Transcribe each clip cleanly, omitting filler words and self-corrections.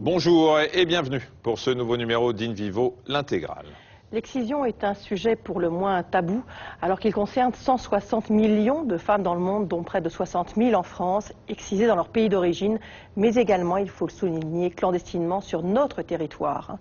Bonjour et bienvenue pour ce nouveau numéro d'In Vivo, l'intégrale. L'excision est un sujet pour le moins tabou, alors qu'il concerne 160 millions de femmes dans le monde, dont près de 60 000 en France, excisées dans leur pays d'origine, mais également, il faut le souligner, clandestinement sur notre territoire.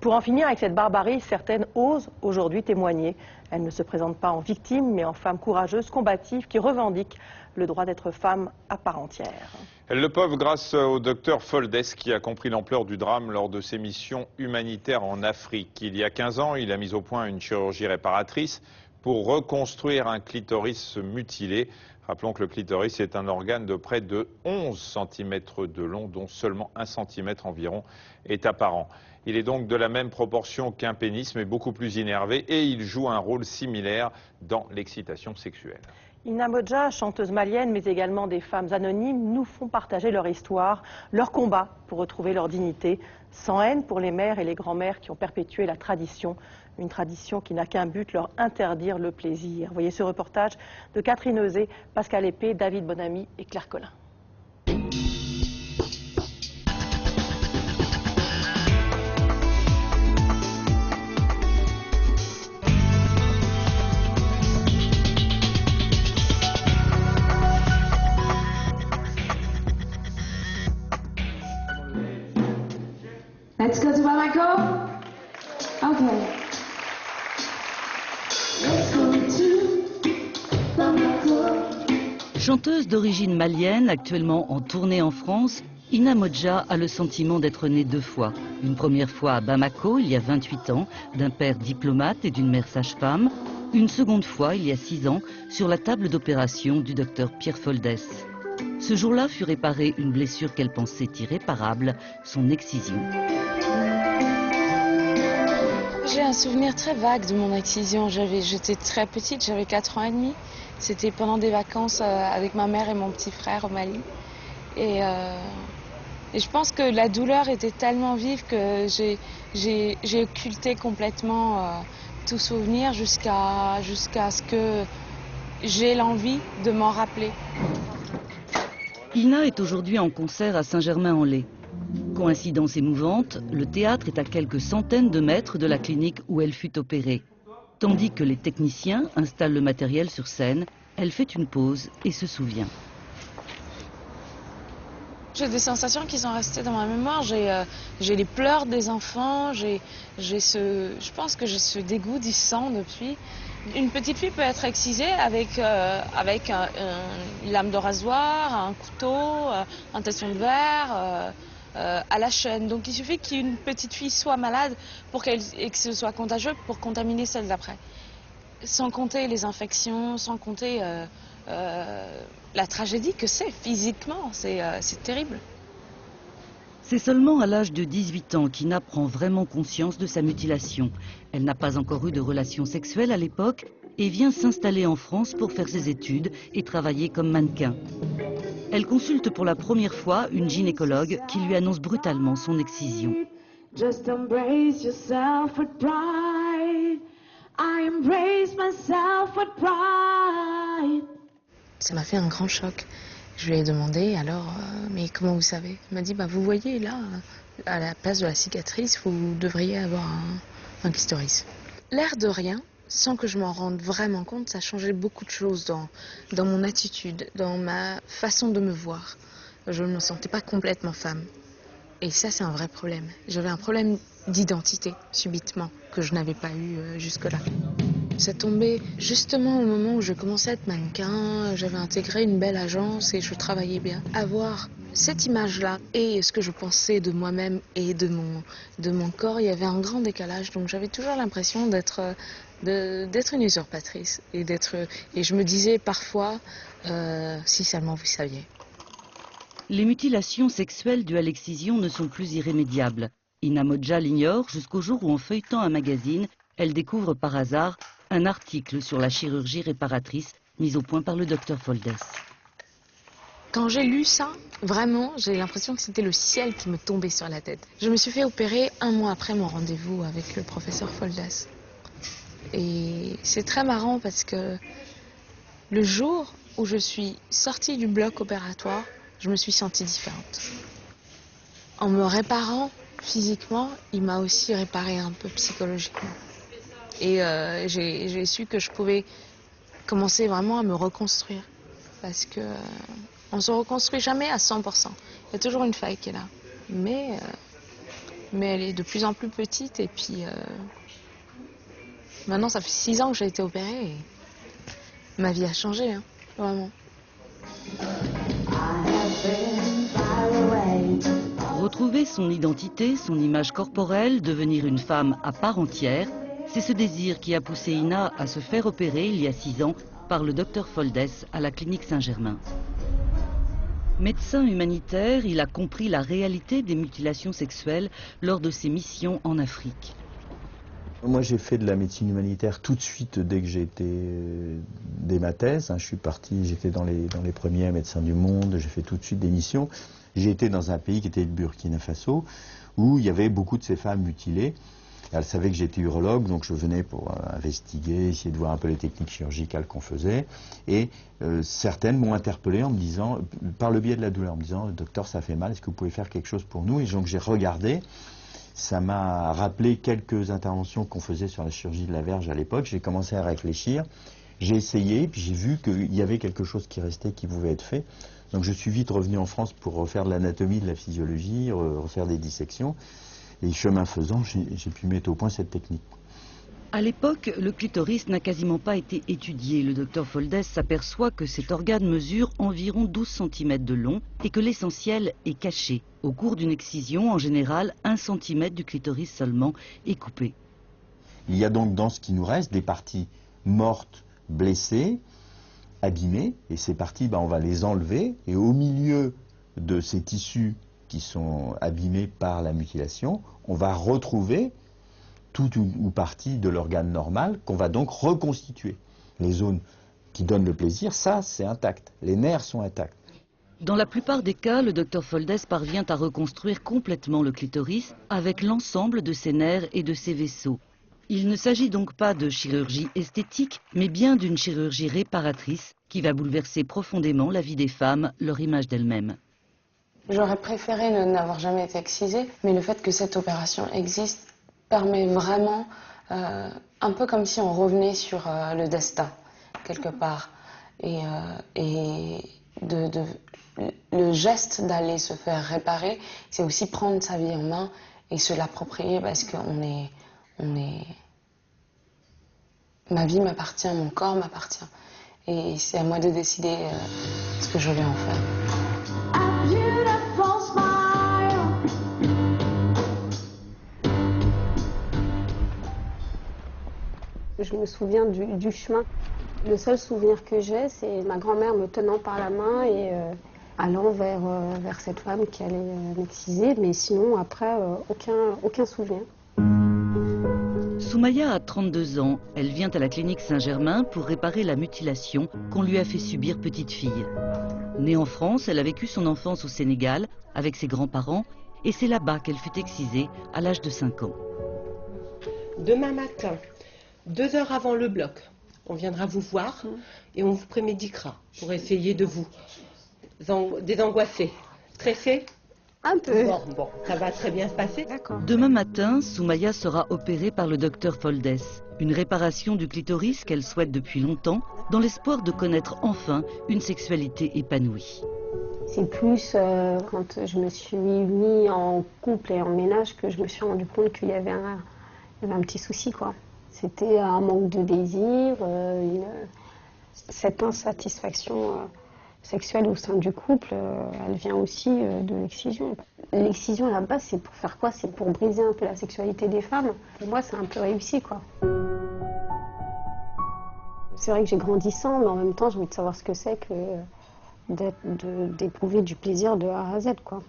Pour en finir avec cette barbarie, certaines osent aujourd'hui témoigner. Elles ne se présentent pas en victimes, mais en femmes courageuses, combatives, qui revendiquent le droit d'être femme à part entière. Elles le peuvent grâce au docteur Foldes qui a compris l'ampleur du drame lors de ses missions humanitaires en Afrique. Il y a 15 ans, il a mis au point une chirurgie réparatrice pour reconstruire un clitoris mutilé. Rappelons que le clitoris est un organe de près de 11 cm de long, dont seulement 1 cm environ est apparent. Il est donc de la même proportion qu'un pénis, mais beaucoup plus innervé, et il joue un rôle similaire dans l'excitation sexuelle. Ina Modja, chanteuse malienne, mais également des femmes anonymes, nous font partager leur histoire, leur combat pour retrouver leur dignité, sans haine pour les mères et les grands-mères qui ont perpétué la tradition, une tradition qui n'a qu'un but, leur interdire le plaisir. Voyez ce reportage de Catherine Euzet, Pascal Épée, David Bonamy et Claire Collin. Let's go to Bamako. Okay. Let's go to Bamako. Chanteuse d'origine malienne, actuellement en tournée en France, Ina Modja a le sentiment d'être née deux fois. Une première fois à Bamako, il y a 28 ans, d'un père diplomate et d'une mère sage-femme. Une seconde fois, il y a 6 ans, sur la table d'opération du docteur Pierre Foldes. Ce jour-là fut réparée une blessure qu'elle pensait irréparable, son excision. J'ai un souvenir très vague de mon excision. J'étais très petite, j'avais 4 ans et demi. C'était pendant des vacances avec ma mère et mon petit frère au Mali. Et je pense que la douleur était tellement vive que j'ai occulté complètement tout souvenir jusqu'à ce que j'ai l'envie de m'en rappeler. Ina est aujourd'hui en concert à Saint-Germain-en-Laye. Coïncidence émouvante, le théâtre est à quelques centaines de mètres de la clinique où elle fut opérée. Tandis que les techniciens installent le matériel sur scène, elle fait une pause et se souvient. J'ai des sensations qui sont restées dans ma mémoire. J'ai les pleurs des enfants, je pense que j'ai ce dégoût du sang depuis. Une petite fille peut être excisée avec une lame de rasoir, un couteau, un tesson de verre, à la chaîne. Donc il suffit qu'une petite fille soit malade et que ce soit contagieux pour contaminer celle d'après. Sans compter les infections, sans compter la tragédie que c'est physiquement, c'est terrible. C'est seulement à l'âge de 18 ans qu'Ina prend vraiment conscience de sa mutilation. Elle n'a pas encore eu de relations sexuelles à l'époque et vient s'installer en France pour faire ses études et travailler comme mannequin. Elle consulte pour la première fois une gynécologue qui lui annonce brutalement son excision. Just embrace yourself with pride. I embrace myself with pride. Ça m'a fait un grand choc. Je lui ai demandé, alors, mais comment vous savez? Elle m'a dit, vous voyez là, à la place de la cicatrice, vous devriez avoir un clitoris. L'air de rien, sans que je m'en rende vraiment compte, ça a changé beaucoup de choses dans mon attitude, dans ma façon de me voir. Je ne me sentais pas complètement femme. Et ça, c'est un vrai problème. J'avais un problème d'identité, subitement, que je n'avais pas eu jusque-là. Ça tombait justement au moment où je commençais à être mannequin, j'avais intégré une belle agence et je travaillais bien. Avoir cette image-là et ce que je pensais de moi-même et de mon corps, il y avait un grand décalage. Donc j'avais toujours l'impression d'être une usurpatrice. Et je me disais parfois, si seulement vous saviez. Les mutilations sexuelles dues à l'excision ne sont plus irrémédiables. Ina Modja l'ignore jusqu'au jour où, en feuilletant un magazine, elle découvre par hasard un article sur la chirurgie réparatrice mise au point par le docteur Foldes. Quand j'ai lu ça, vraiment, j'ai l'impression que c'était le ciel qui me tombait sur la tête. Je me suis fait opérer 1 mois après mon rendez-vous avec le professeur Foldes. Et c'est très marrant parce que le jour où je suis sortie du bloc opératoire, je me suis sentie différente. En me réparant physiquement, il m'a aussi réparé un peu psychologiquement. Et j'ai su que je pouvais commencer vraiment à me reconstruire. Parce que on se reconstruit jamais à 100%. Il y a toujours une faille qui est là. Mais elle est de plus en plus petite. Et puis maintenant, ça fait 6 ans que j'ai été opérée. Et ma vie a changé, hein, vraiment. Retrouver son identité, son image corporelle, devenir une femme à part entière, c'est ce désir qui a poussé Ina à se faire opérer il y a 6 ans par le docteur Foldes à la clinique Saint-Germain. Médecin humanitaire, il a compris la réalité des mutilations sexuelles lors de ses missions en Afrique. Moi, j'ai fait de la médecine humanitaire tout de suite dès que j'ai été dès ma thèse. Je suis parti, j'étais dans les premiers médecins du monde, j'ai fait tout de suite des missions. J'ai été dans un pays qui était le Burkina Faso, où il y avait beaucoup de ces femmes mutilées. Elle savait que j'étais urologue, donc je venais pour investiguer, essayer de voir un peu les techniques chirurgicales qu'on faisait. Et certaines m'ont interpellé en me disant, par le biais de la douleur, en me disant, docteur, ça fait mal, est-ce que vous pouvez faire quelque chose pour nous? Et donc j'ai regardé. Ça m'a rappelé quelques interventions qu'on faisait sur la chirurgie de la verge à l'époque. J'ai commencé à réfléchir, j'ai essayé, puis j'ai vu qu'il y avait quelque chose qui restait, qui pouvait être fait. Donc je suis vite revenu en France pour refaire de l'anatomie, de la physiologie, refaire des dissections. Et chemin faisant, j'ai pu mettre au point cette technique. À l'époque, le clitoris n'a quasiment pas été étudié. Le docteur Foldes s'aperçoit que cet organe mesure environ 12 cm de long et que l'essentiel est caché. Au cours d'une excision, en général, 1 cm du clitoris seulement est coupé. Il y a donc dans ce qui nous reste des parties mortes, blessées, abîmées. Et ces parties, on va les enlever. Et au milieu de ces tissus qui sont abîmés par la mutilation, on va retrouver tout ou partie de l'organe normal qu'on va donc reconstituer. Les zones qui donnent le plaisir, ça c'est intact. Les nerfs sont intacts. Dans la plupart des cas, le docteur Foldes parvient à reconstruire complètement le clitoris avec l'ensemble de ses nerfs et de ses vaisseaux. Il ne s'agit donc pas de chirurgie esthétique, mais bien d'une chirurgie réparatrice qui va bouleverser profondément la vie des femmes, leur image d'elles-mêmes. J'aurais préféré n'avoir jamais été excisée, mais le fait que cette opération existe permet vraiment, un peu comme si on revenait sur le destin, quelque part. Et le geste d'aller se faire réparer, c'est aussi prendre sa vie en main et se l'approprier parce que ma vie m'appartient, mon corps m'appartient. Et c'est à moi de décider ce que je vais en faire. Je me souviens du chemin. Le seul souvenir que j'ai, c'est ma grand-mère me tenant par la main et allant vers cette femme qui allait m'exciser. Mais sinon, après, aucun souvenir. Soumaya a 32 ans. Elle vient à la clinique Saint-Germain pour réparer la mutilation qu'on lui a fait subir petite fille. Née en France, elle a vécu son enfance au Sénégal avec ses grands-parents et c'est là-bas qu'elle fut excisée à l'âge de 5 ans. Demain matin, 2 heures avant le bloc, on viendra vous voir et on vous prémédiquera pour essayer de vous désangoisser. Stressé? Un peu. Bon, ça va très bien se passer. D'accord. Demain matin, Soumaya sera opérée par le docteur Foldes. Une réparation du clitoris qu'elle souhaite depuis longtemps, dans l'espoir de connaître enfin une sexualité épanouie. C'est plus quand je me suis mis en couple et en ménage que je me suis rendu compte qu'il y avait un petit souci, quoi. C'était un manque de désir, cette insatisfaction sexuelle au sein du couple, elle vient aussi de l'excision. L'excision à la base, c'est pour faire quoi? C'est pour briser un peu la sexualité des femmes. Pour moi, c'est un peu réussi, quoi. C'est vrai que j'ai grandi sans, mais en même temps, j'ai envie de savoir ce que c'est que d'éprouver du plaisir de A à Z, quoi.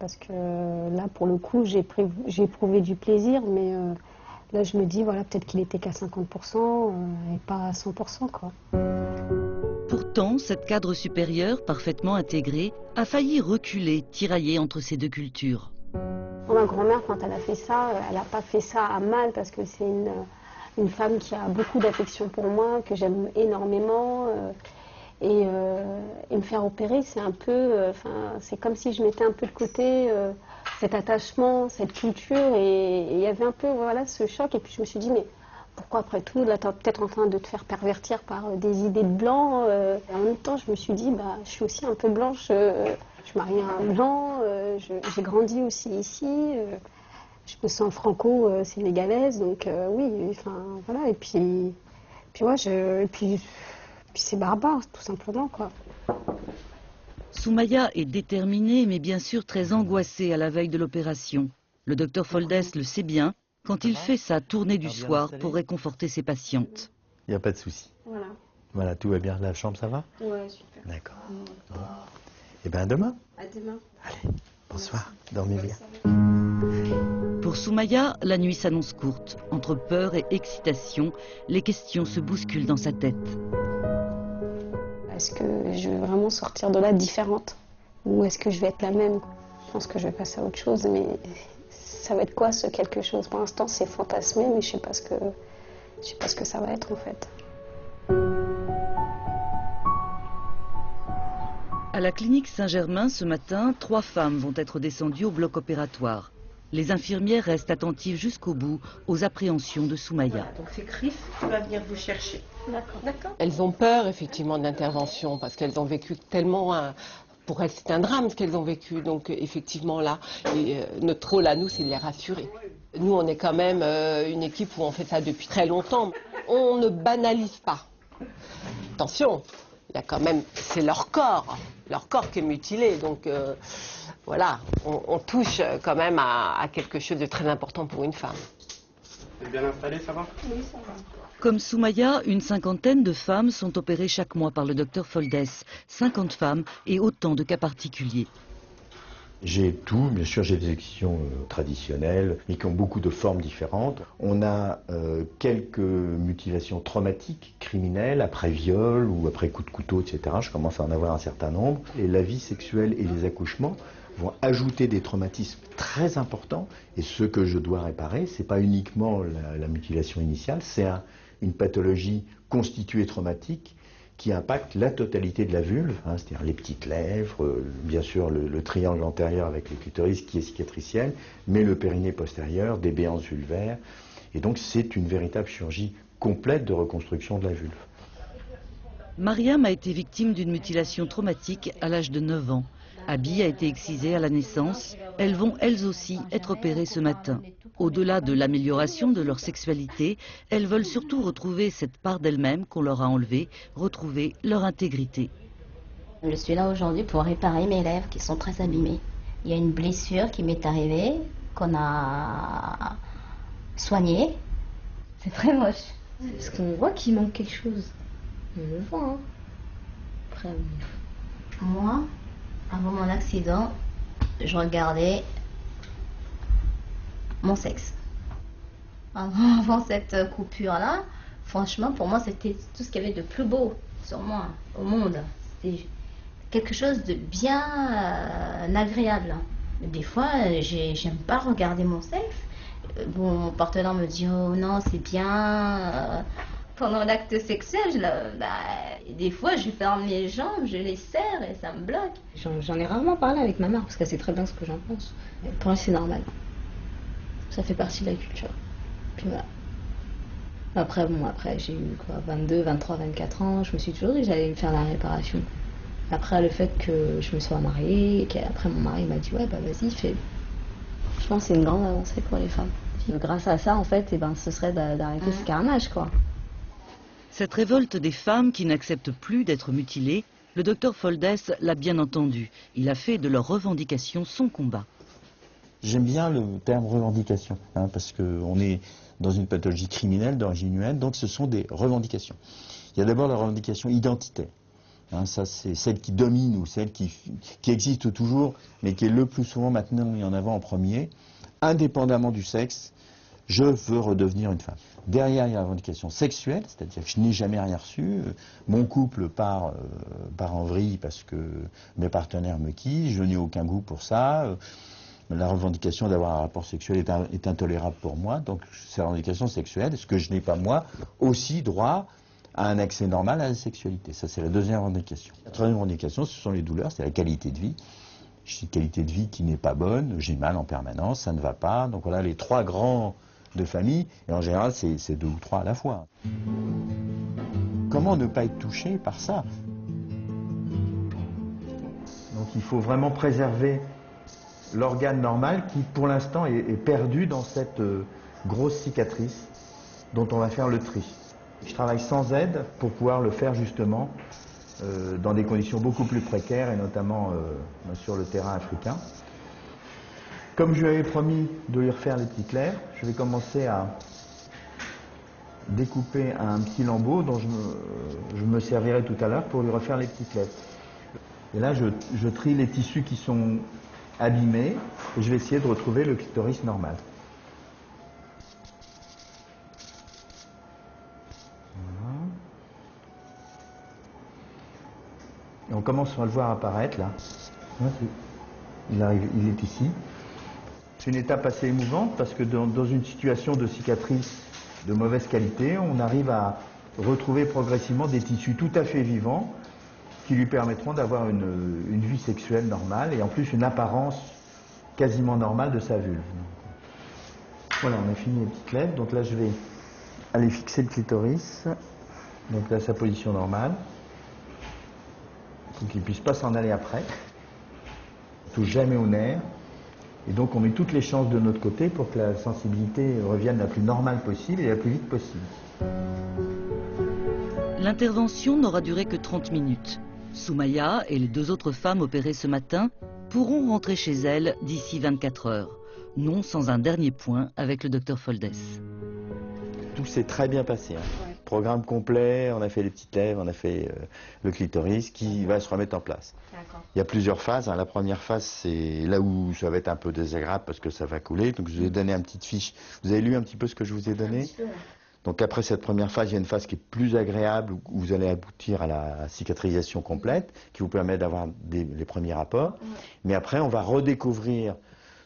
Parce que là, pour le coup, j'ai éprouvé du plaisir, mais là, je me dis, voilà, peut-être qu'il était qu'à 50% et pas à 100%, quoi. Pourtant, cette cadre supérieure, parfaitement intégrée, a failli reculer, tiraillée entre ces deux cultures. Ma grand-mère, quand elle a fait ça, elle n'a pas fait ça à mal, parce que c'est une femme qui a beaucoup d'affection pour moi, que j'aime énormément. Et me faire opérer, c'est un peu, c'est comme si je mettais un peu de côté cet attachement, cette culture, et il y avait un peu, voilà, ce choc. Et puis je me suis dit, mais pourquoi après tout, là, t'es peut-être en train de te faire pervertir par des idées de blanc. Et en même temps, je me suis dit, bah, je suis aussi un peu blanche. Je suis mariée à un blanc. J'ai grandi aussi ici. Je me sens franco-sénégalaise, donc oui, enfin voilà. Et puis ouais, puis c'est barbare, tout simplement, quoi. Soumaya est déterminée, mais bien sûr très angoissée à la veille de l'opération. Le docteur Foldès le sait bien quand il fait sa tournée du soir pour réconforter ses patientes. Il n'y a pas de souci. Voilà. Voilà, tout va bien. La chambre, ça va? Ouais, super. D'accord. Bon. Et bien, à demain. À demain. Allez, bonsoir. Dormez bien. Pour Soumaya, la nuit s'annonce courte. Entre peur et excitation, les questions se bousculent dans sa tête. Est-ce que je vais vraiment sortir de là différente? Ou est-ce que je vais être la même? Je pense que je vais passer à autre chose, mais ça va être quoi ce quelque chose? Pour l'instant, c'est fantasmé, mais je sais pas ce que ça va être en fait. À la clinique Saint-Germain, ce matin, 3 femmes vont être descendues au bloc opératoire. Les infirmières restent attentives jusqu'au bout aux appréhensions de Soumaya. Voilà, donc c'est Chris qui va venir vous chercher. D'accord. Elles ont peur effectivement de l'intervention parce qu'elles ont vécu tellement pour elles c'est un drame ce qu'elles ont vécu. Donc effectivement là, notre rôle à nous c'est de les rassurer. Nous on est quand même une équipe où on fait ça depuis très longtemps. On ne banalise pas. Attention, il y a quand même, c'est leur corps qui est mutilé. Donc voilà, on touche quand même à quelque chose de très important pour une femme. C'est bien installé, ça va? Oui, ça va. Comme Soumaya, une cinquantaine de femmes sont opérées chaque mois par le docteur Foldès. 50 femmes et autant de cas particuliers. J'ai tout, bien sûr j'ai des excisions traditionnelles, mais qui ont beaucoup de formes différentes. On a quelques mutilations traumatiques, criminelles, après viol ou après coup de couteau, etc. Je commence à en avoir un certain nombre. Et la vie sexuelle et les accouchements vont ajouter des traumatismes très importants. Et ce que je dois réparer, c'est pas uniquement la mutilation initiale, c'est une pathologie constituée traumatique qui impacte la totalité de la vulve, c'est-à-dire les petites lèvres, bien sûr le triangle antérieur avec le clitoris qui est cicatriciel, mais le périnée postérieur, des béances vulvaires. Et donc c'est une véritable chirurgie complète de reconstruction de la vulve. Mariam a été victime d'une mutilation traumatique à l'âge de 9 ans. Abby a été excisée à la naissance. Elles vont elles aussi être opérées ce matin. Au-delà de l'amélioration de leur sexualité, elles veulent surtout retrouver cette part d'elles-mêmes qu'on leur a enlevée, retrouver leur intégrité. Je suis là aujourd'hui pour réparer mes lèvres qui sont très abîmées. Il y a une blessure qui m'est arrivée, qu'on a soignée. C'est très moche. Parce qu'on voit qu'il manque quelque chose. On le voit, hein. Après, moi, avant mon accident, je regardais mon sexe. Avant cette coupure-là, franchement, pour moi, c'était tout ce qu'il y avait de plus beau sur moi, au monde. C'était quelque chose de bien agréable. Des fois, j'aime pas regarder mon sexe. Bon, mon partenaire me dit, oh non, c'est bien. Pendant l'acte sexuel, des fois, je ferme les jambes, je les serre et ça me bloque. J'en ai rarement parlé avec ma mère parce qu'elle sait très bien ce que j'en pense. Mais pour elle, c'est normal. Ça fait partie de la culture. Puis voilà. Après, j'ai eu quoi, 22, 23, 24 ans. Je me suis toujours dit que j'allais me faire la réparation. Après, le fait que je me sois mariée, et qu'après mon mari m'a dit, ouais, bah vas-y, fais. Je pense que c'est une grande avancée pour les femmes. Grâce à ça, en fait, ce serait d'arrêter ce carnage, quoi. Cette révolte des femmes qui n'acceptent plus d'être mutilées, le docteur Foldès l'a bien entendu. Il a fait de leurs revendications son combat. J'aime bien le terme revendication, parce qu'on est dans une pathologie criminelle d'origine humaine, donc ce sont des revendications. Il y a d'abord la revendication identitaire. Ça, c'est celle qui domine ou celle qui existe toujours, mais qui est le plus souvent maintenant mis en avant en premier, indépendamment du sexe. Je veux redevenir une femme. Derrière, il y a la revendication sexuelle, c'est-à-dire que je n'ai jamais rien reçu. Mon couple part en vrille parce que mes partenaires me quittent. Je n'ai aucun goût pour ça. La revendication d'avoir un rapport sexuel est intolérable pour moi. Donc, c'est la revendication sexuelle. Est-ce que je n'ai pas, moi, aussi droit a un accès normal à la sexualité. Ça, c'est la deuxième revendication. La troisième revendication, ce sont les douleurs, c'est la qualité de vie. J'ai une qualité de vie qui n'est pas bonne, j'ai mal en permanence, ça ne va pas. Donc voilà les trois grands de famille, et en général, c'est 2 ou 3 à la fois. Comment ne pas être touché par ça? Donc il faut vraiment préserver l'organe normal qui, pour l'instant, est perdu dans cette grosse cicatrice dont on va faire le tri. Je travaille sans aide pour pouvoir le faire justement dans des conditions beaucoup plus précaires et notamment sur le terrain africain. Comme je lui avais promis de lui refaire les petits clairs, je vais commencer à découper un petit lambeau dont je me servirai tout à l'heure pour lui refaire les petits clairs. Et là, je trie les tissus qui sont abîmés et je vais essayer de retrouver le clitoris normal. Et on commence à le voir apparaître là. Il est ici. C'est une étape assez émouvante parce que dans une situation de cicatrice de mauvaise qualité, on arrive à retrouver progressivement des tissus tout à fait vivants qui lui permettront d'avoir une vie sexuelle normale et en plus une apparence quasiment normale de sa vulve. Voilà, on a fini les petites lèvres. Donc là, je vais aller fixer le clitoris. Donc là, sa position normale. Pour qu'il ne puisse pas s'en aller après. On ne touche jamais au nerf. Et donc on met toutes les chances de notre côté pour que la sensibilité revienne la plus normale possible et la plus vite possible. L'intervention n'aura duré que 30 minutes. Soumaya et les 2 autres femmes opérées ce matin pourront rentrer chez elles d'ici 24 heures. Non sans un dernier point avec le docteur Foldes. Tout s'est très bien passé. Programme complet, on a fait les petites lèvres, on a fait le clitoris qui va se remettre en place. Il y a plusieurs phases. La première phase, c'est là où ça va être un peu désagréable parce que ça va couler. Donc je vous ai donné une petite fiche. Vous avez lu un petit peu ce que je vous ai donné? Donc après cette première phase, il y a une phase qui est plus agréable où vous allez aboutir à la cicatrisation complète qui vous permet d'avoir les premiers rapports. Mais après, on va redécouvrir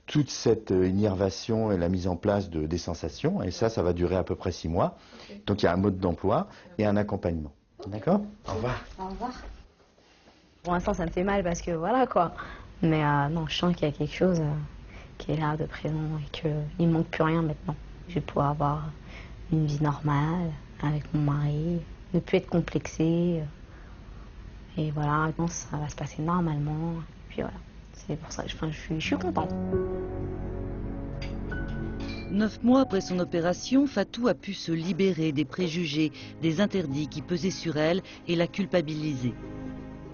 toute cette innervation et la mise en place des sensations. Et ça va durer à peu près 6 mois. Donc il y a un mode d'emploi et un accompagnement. D'accord? Au revoir. Au revoir. Pour l'instant, ça me fait mal parce que voilà quoi. Mais non, je sens qu'il y a quelque chose qui est là de présent et qu'il ne manque plus rien maintenant. Je vais pouvoir avoir une vie normale avec mon mari, ne plus être complexée. Et voilà, maintenant ça va se passer normalement. Et puis voilà, c'est pour ça que je suis contente. 9 mois après son opération, Fatou a pu se libérer des préjugés, des interdits qui pesaient sur elle et la culpabiliser.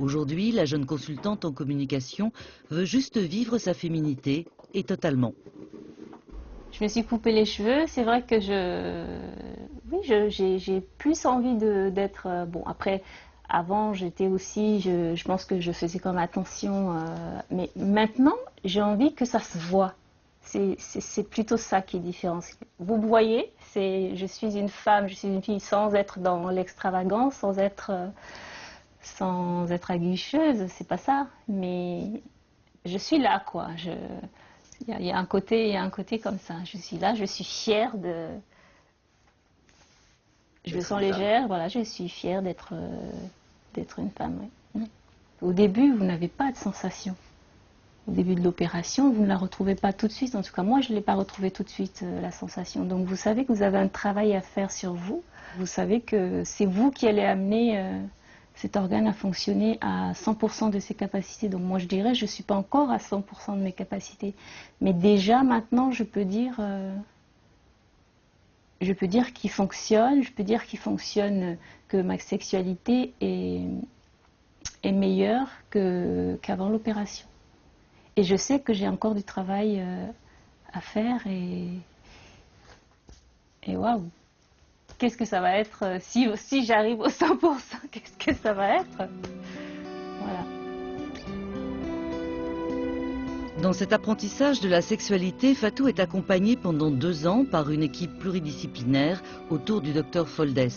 Aujourd'hui, la jeune consultante en communication veut juste vivre sa féminité et totalement. Je me suis coupé les cheveux. C'est vrai que j'ai plus envie d'être... bon, après, avant, j'étais aussi... Je pense que je faisais comme attention. Mais maintenant, j'ai envie que ça se voit. C'est plutôt ça qui est différent. Vous voyez, je suis une femme, je suis une fille sans être dans l'extravagance, sans être aguicheuse, c'est pas ça. Mais je suis là, quoi. Il y a un côté comme ça. Je suis là, je suis fière de... Je me sens légère, voilà, je suis fière d'être une femme. Oui. Au début, vous n'avez pas de sensation. Au début de l'opération, vous ne la retrouvez pas tout de suite. En tout cas, moi, je ne l'ai pas retrouvée tout de suite, la sensation. Donc, vous savez que vous avez un travail à faire sur vous. Vous savez que c'est vous qui allez amener cet organe à fonctionner à 100% de ses capacités. Donc, moi, je dirais, je ne suis pas encore à 100% de mes capacités. Mais déjà, maintenant, je peux dire qu'il fonctionne. Je peux dire qu'il fonctionne, que ma sexualité est meilleure qu'avant l'opération. Et je sais que j'ai encore du travail à faire et waouh, qu'est-ce que ça va être si j'arrive au 100%, qu'est-ce que ça va être? Voilà. Dans cet apprentissage de la sexualité, Fatou est accompagnée pendant 2 ans par une équipe pluridisciplinaire autour du docteur Foldes.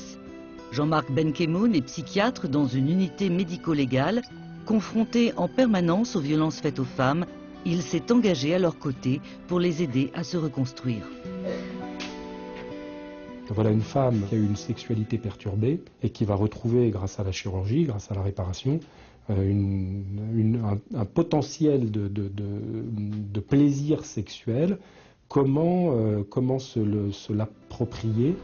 Jean-Marc Benkemoun est psychiatre dans une unité médico-légale. Confronté en permanence aux violences faites aux femmes, il s'est engagé à leur côté pour les aider à se reconstruire. Voilà une femme qui a eu une sexualité perturbée et qui va retrouver, grâce à la chirurgie, grâce à la réparation, un potentiel de plaisir sexuel. Comment se l'approprier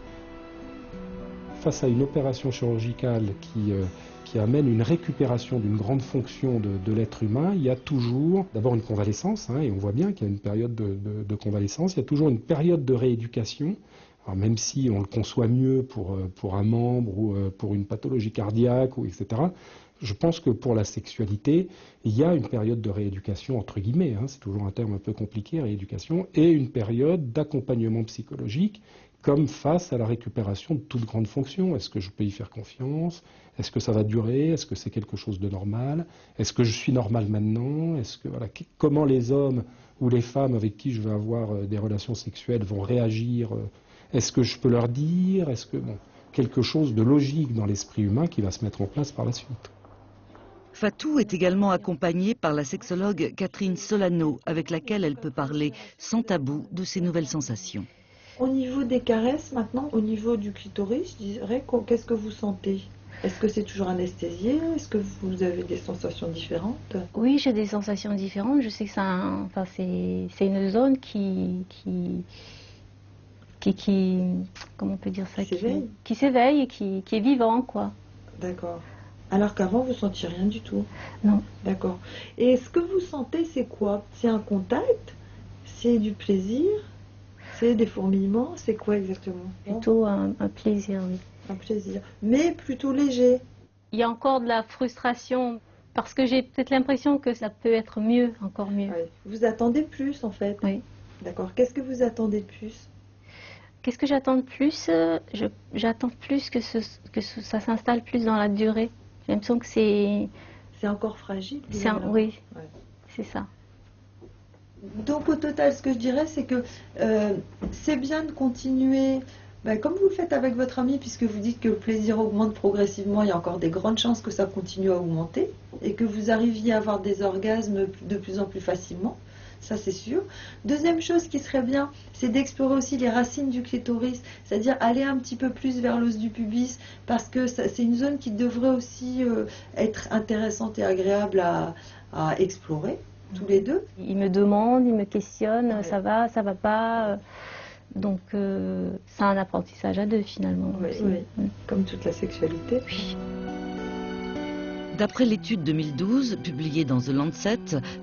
face à une opération chirurgicale qui amène une récupération d'une grande fonction de l'être humain? Il y a toujours d'abord une convalescence, et on voit bien qu'il y a une période de convalescence, il y a toujours une période de rééducation. Alors même si on le conçoit mieux pour un membre ou pour une pathologie cardiaque, etc., je pense que pour la sexualité, il y a une période de rééducation, entre guillemets, c'est toujours un terme un peu compliqué, rééducation, et une période d'accompagnement psychologique, comme face à la récupération de toute grande fonction. Est-ce que je peux y faire confiance? Est-ce que ça va durer? Est-ce que c'est quelque chose de normal? Est-ce que je suis normal maintenant? Comment les hommes ou les femmes avec qui je vais avoir des relations sexuelles vont réagir? Est-ce que je peux leur dire? Est-ce que quelque chose de logique dans l'esprit humain qui va se mettre en place par la suite? Fatou est également accompagnée par la sexologue Catherine Solano, avec laquelle elle peut parler sans tabou de ses nouvelles sensations. Au niveau des caresses maintenant, au niveau du clitoris, je dirais, qu'est-ce que vous sentez? Est-ce que c'est toujours anesthésié? Est-ce que vous avez des sensations différentes? Oui, j'ai des sensations différentes. Je sais que c'est une zone qui comment on peut dire ça, qui s'éveille et qui est vivant, quoi. D'accord. Alors qu'avant, vous ne sentiez rien du tout? Non. D'accord. Et ce que vous sentez, c'est quoi? C'est un contact? C'est du plaisir? C'est des fourmillements? C'est quoi exactement? Plutôt un plaisir, oui. Un plaisir. Mais plutôt léger? Il y a encore de la frustration, parce que j'ai peut-être l'impression que ça peut être mieux, encore mieux. Oui. Vous attendez plus, en fait? Oui. D'accord. Qu'est-ce que vous attendez de plus? Qu'est-ce que j'attends de plus? J'attends plus que ça s'installe plus dans la durée. J'ai l'impression que c'est... C'est encore fragile? Oui, ouais. C'est ça. Donc au total, ce que je dirais, c'est que c'est bien de continuer, comme vous le faites avec votre ami, puisque vous dites que le plaisir augmente progressivement, il y a encore des grandes chances que ça continue à augmenter, et que vous arriviez à avoir des orgasmes de plus en plus facilement. Ça, c'est sûr. Deuxième chose qui serait bien, c'est d'explorer aussi les racines du clitoris, c'est-à-dire aller un petit peu plus vers l'os du pubis, parce que c'est une zone qui devrait aussi être intéressante et agréable à explorer, tous les deux. Il me demande, il me questionne, ouais. Ça va pas. Donc, c'est un apprentissage à deux, finalement. Oui, oui. Comme toute la sexualité. Oui. D'après l'étude 2012, publiée dans The Lancet,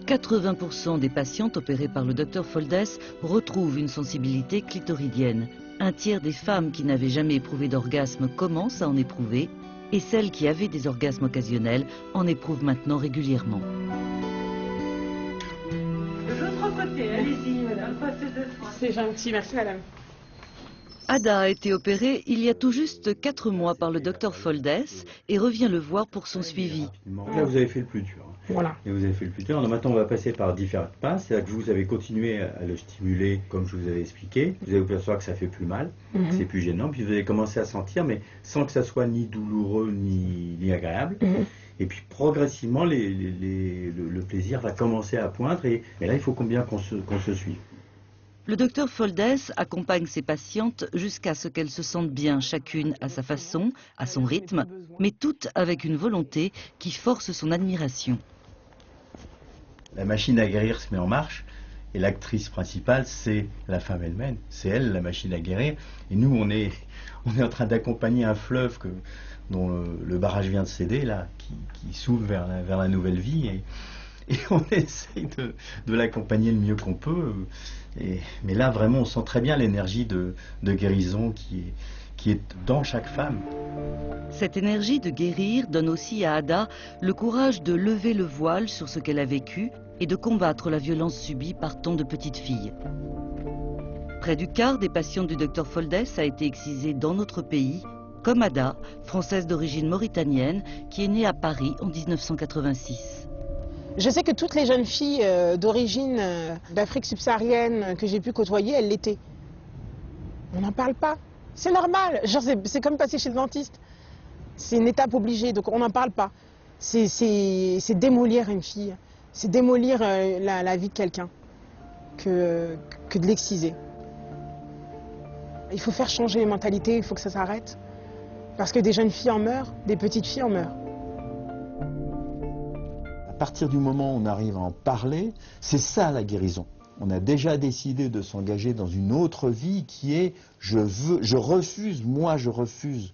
80% des patientes opérées par le Dr Foldes retrouvent une sensibilité clitoridienne. Un tiers des femmes qui n'avaient jamais éprouvé d'orgasme commencent à en éprouver, et celles qui avaient des orgasmes occasionnels en éprouvent maintenant régulièrement. De l'autre côté, allez-y, madame, passez 2 fois. C'est gentil, merci madame. Ada a été opérée il y a tout juste 4 mois par le Dr Foldes et revient le voir pour son suivi. Là, vous avez fait le plus dur. Voilà. Et vous avez fait le plus dur. Alors maintenant, on va passer par différentes pas. C'est-à-dire que vous avez continué à le stimuler comme je vous avais expliqué. Vous allez vous percevoir que ça fait plus mal, c'est plus gênant. Puis vous allez commencer à sentir, mais sans que ça soit ni douloureux ni agréable. Et puis progressivement, le plaisir va commencer à poindre. Mais là, il faut combien qu'on se suive. Le Dr Foldes accompagne ses patientes jusqu'à ce qu'elles se sentent bien, chacune à sa façon, à son rythme, mais toutes avec une volonté qui force son admiration. La machine à guérir se met en marche, et l'actrice principale, c'est la femme elle-même. C'est elle, la machine à guérir. Et nous, on est en train d'accompagner un fleuve dont le barrage vient de céder, là, qui s'ouvre vers la nouvelle vie. Et on essaye de l'accompagner le mieux qu'on peut. Mais là, vraiment, on sent très bien l'énergie de guérison qui est dans chaque femme. Cette énergie de guérir donne aussi à Ada le courage de lever le voile sur ce qu'elle a vécu et de combattre la violence subie par tant de petites filles. Près du quart des patientes du Dr Foldes a été excisé dans notre pays, comme Ada, française d'origine mauritanienne, qui est née à Paris en 1986. Je sais que toutes les jeunes filles d'origine d'Afrique subsaharienne que j'ai pu côtoyer, elles l'étaient. On n'en parle pas. C'est normal. C'est comme passer chez le dentiste. C'est une étape obligée, donc on n'en parle pas. C'est démolir une fille. C'est démolir la vie de quelqu'un que de l'exciser. Il faut faire changer les mentalités, il faut que ça s'arrête. Parce que des jeunes filles en meurent, des petites filles en meurent. À partir du moment où on arrive à en parler, c'est ça la guérison. On a déjà décidé de s'engager dans une autre vie qui est je refuse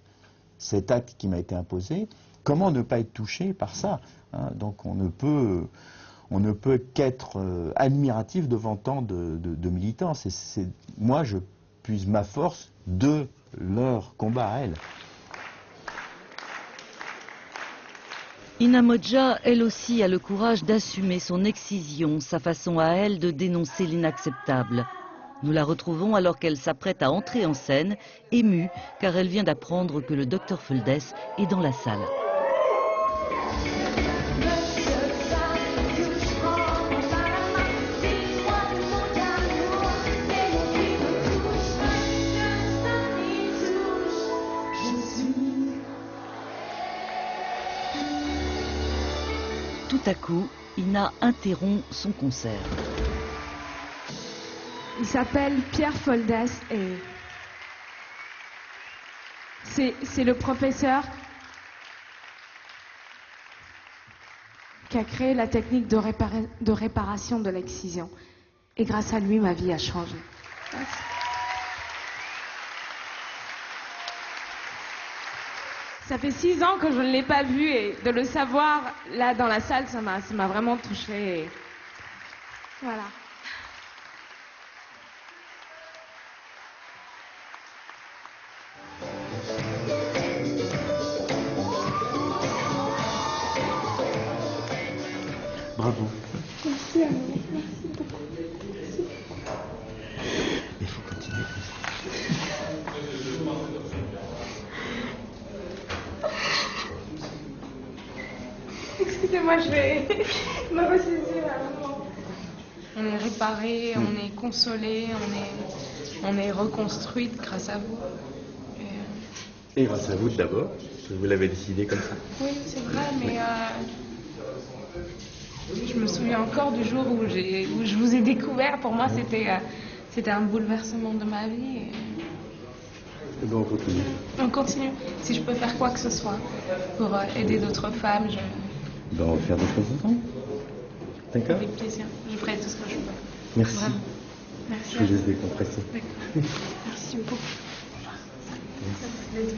cet acte qui m'a été imposé. Comment ne pas être touché par ça, hein? Donc on ne peut qu'être admiratif devant tant de militants. Moi, je puise ma force de leur combat à elles. Ina Modja, elle aussi, a le courage d'assumer son excision, sa façon à elle de dénoncer l'inacceptable. Nous la retrouvons alors qu'elle s'apprête à entrer en scène, émue, car elle vient d'apprendre que le docteur Foldes est dans la salle. Tout à coup, Ina interrompt son concert. Il s'appelle Pierre Foldes et c'est le professeur qui a créé la technique de réparation de l'excision. Et grâce à lui, ma vie a changé. Merci. Ça fait 6 ans que je ne l'ai pas vu et de le savoir là dans la salle, ça m'a vraiment touchée. Et voilà. Bravo. Merci à vous. Merci beaucoup. Merci. Il faut continuer comme ça. Excusez-moi, je vais me ressaisir. On est réparé, on est consolé, on est reconstruite grâce à vous. Et grâce à vous d'abord, parce que vous l'avez décidé comme ça. Oui, c'est vrai, mais je me souviens encore du jour où je vous ai découvert. Pour moi, c'était un bouleversement de ma vie. Et donc on continue. On continue. Si je peux faire quoi que ce soit pour aider d'autres femmes, Ben, on va faire d'autres temps. D'accord? Avec plaisir. Je ferai tout ce que je peux. Merci. Vraiment. Merci. Je vous laisse décompresser. D'accord. Merci beaucoup. Merci.